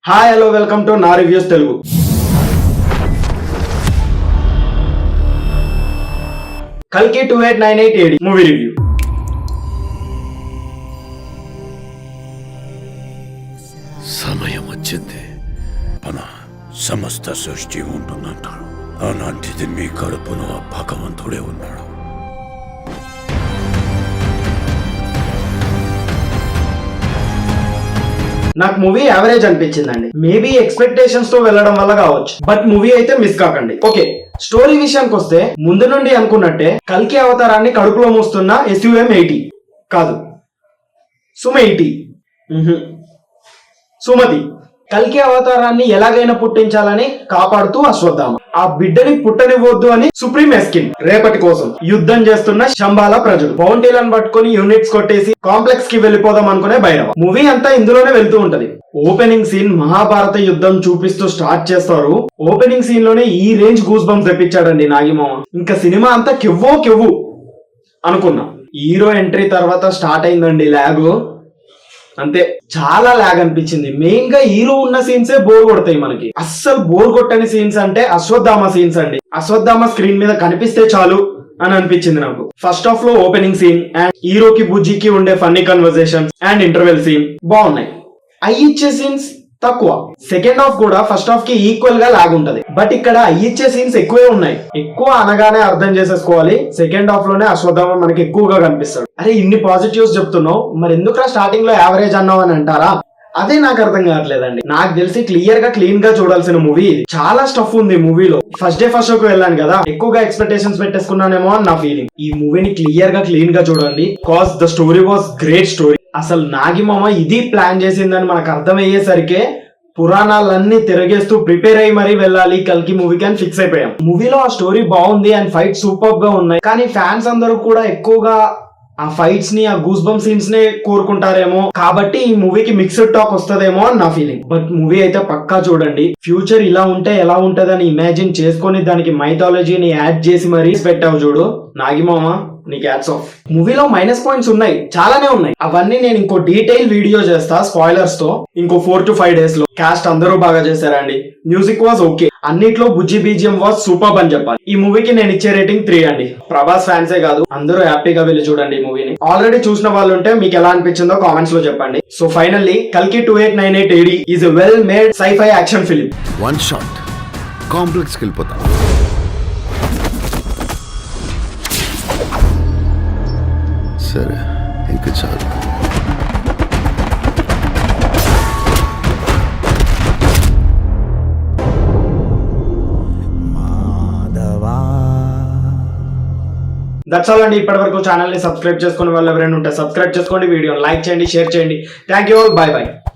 Hi hello welcome to నా reviews Telugu. కల్కి 2898 AD movie review. సమయం వచ్చింది. మన సమస్త సృష్టి ఉంటున్నట్టు అలాంటిది మీ కడుపులో భగవంతుడే ఉన్నాడు. నాకు మూవీ యావరేజ్ అనిపించిందండి. మేబీ ఎక్స్పెక్టేషన్స్ తో వెళ్ళడం వల్ల కావచ్చు, బట్ మూవీ అయితే మిస్ కాకండి. ఓకే, స్టోరీ విషయానికి వస్తే ముందు నుండి అనుకున్నట్టే కల్కి అవతారాన్ని కడుపులో మూస్తున్న SUM80 కాదు, సుమ80 సుమతి కల్కి అవతారాన్ని ఎలాగైనా పుట్టించాలని కాపాడుతూ అశ్వత్థామ, ఆ బిడ్డని పుట్టనివ్వద్దు అని సుప్రీం ఎస్కిన్, రేపటి కోసం యుద్ధం చేస్తున్న శంబాల ప్రజలు, బౌంటీలను పట్టుకుని యూనిట్స్ కొట్టేసి కాంప్లెక్స్ కి వెళ్ళిపోదాం అనుకునే భైరవ. మూవీ అంతా ఇందులోనే వెళ్తూ ఉంటది. ఓపెనింగ్ సీన్ మహాభారత యుద్ధం చూపిస్తూ స్టార్ట్ చేస్తారు. ఓపెనింగ్ సీన్ లోనే ఈ రేంజ్ గూస్ బంప్స్ తెప్పించాడండి నాగిమామ. ఇంకా సినిమా అంతా కెవ్వు అనుకున్నా. హీరో ఎంట్రీ తర్వాత స్టార్ట్ అయిందండి ల్యాగ్. అంతే, చాలా లాగ్ అనిపించింది. మెయిన్ గా హీరో ఉన్న సీన్సే బోర్ కొడతాయి మనకి. అస్సలు బోర్ కొట్టని సీన్స్ అంటే అశ్వత్థామ సీన్స్ అండి. అశ్వత్థామ స్క్రీన్ మీద కనిపిస్తే చాలు అని అనిపించింది నాకు. ఫస్ట్ హాఫ్ లో ఓపెనింగ్ సీన్ అండ్ హీరోకి బుజ్జికి ఉండే funny conversations and interval scene బాగున్నాయి. ఇచ్చే సీన్స్ తక్కువ. సెకండ్ హాఫ్ కూడా ఫస్ట్ హాఫ్ కి ఈక్వల్ గా లాగ్ ఉంటది, బట్ ఇక్కడ ఇచ్చే సీన్స్ ఎక్కువే ఉన్నాయి. ఎక్కువ అనగానే అర్థం చేసేసుకోవాలి, సెకండ్ హాఫ్ లోనే అశ్వత్థామ మనకి ఎక్కువగా కనిపిస్తాడు. అరే ఇన్ని పాజిటివ్స్ చెప్తున్నావు, మరి ఎందుకు స్టార్టింగ్ లో యావరేజ్ అన్నావు అని అంటారా? అదే నాకు అర్థం కావట్లేదండి. నాకు తెలిసి క్లియర్ గా క్లీన్ గా చూడాల్సిన మూవీ ఇది. చాలా స్టఫ్ ఉంది మూవీలో. ఫస్ట్ డే ఫస్ట్ షోకి వెళ్ళాను కదా, ఎక్కువగా ఎక్స్పెక్టేషన్స్ పెట్టేసుకున్నానేమో అని నా ఫీలింగ్. ఈ మూవీని క్లియర్ గా క్లీన్ గా చూడండి, cause the story was great story. అసలు నాగిమామ ఇది ప్లాన్ చేసిందని మనకు అర్థమయ్యేసరికే పురాణాలన్నీ తిరగేస్తూ ప్రిపేర్ అయ్యి మరీ వెళ్ళాలి కల్కి మూవీకి అని ఫిక్స్ అయిపోయాం. మూవీలో ఆ స్టోరీ బాగుంది అండ్ ఫైట్ సూపర్ గా ఉన్నాయి, కానీ ఫ్యాన్స్ అందరూ కూడా ఎక్కువగా ఆ ఫైట్స్ ని, ఆ గూస్ బంప్ సీన్స్ నే కోరుకుంటారేమో, కాబట్టి ఈ మూవీకి మిక్స్డ్ టాక్ వస్తుందేమో అని నా ఫీలింగ్. బట్ మూవీ అయితే పక్కా చూడండి. ఫ్యూచర్ ఇలా ఉంటే ఎలా ఉంటదని ఇమాజిన్ చేసుకొని దానికి మైథాలజీని యాడ్ చేసి మరీ పెట్టావు చూడు నాగిమామ, నీకు హ్యాట్స్ ఆఫ్. మూవీలో మైనస్ పాయింట్స్ ఉన్నాయి, చాలానే ఉన్నాయి. అవన్నీ నేను ఇంకో డీటెయిల్ వీడియో చేస్తా స్పాయిలర్స్ తో ఇంకో 4 to 5 days లో. కాస్ట్ అందరూ బాగా చేశారండి. Music was okay. అన్నిట్లో బుజ్జి BGM వాజ్ సూపర్ అని చెప్పాలి. ఈ మూవీకి నేను ఇచ్చే రేటింగ్ 3 అండి. ప్రభాస్ ఫ్యాన్సే కాదు, అందరూ హ్యాపీగా వెళ్ళి చూడండి ఈ మూవీని. ఆల్రెడీ చూసిన వాళ్ళు ఉంటే మీకు ఎలా అనిపించిందో కామెంట్స్ లో చెప్పండి. సో ఫైనల్లీ కల్కి 2898 AD is a well made scifi action film. One shot complex కి వెళ్ళిపోతాం. సరే, ఇంకా చాలు. దట్స్ ఆల్ అండి. ఇప్పటి వరకు ఛానల్ ని సబ్స్క్రైబ్ చేసుకునే వాళ్ళు ఎవరైనా ఉంటే సబ్స్క్రైబ్ చేసుకోండి, వీడియోని లైక్ చేయండి, షేర్ చేయండి. Thank you, by by.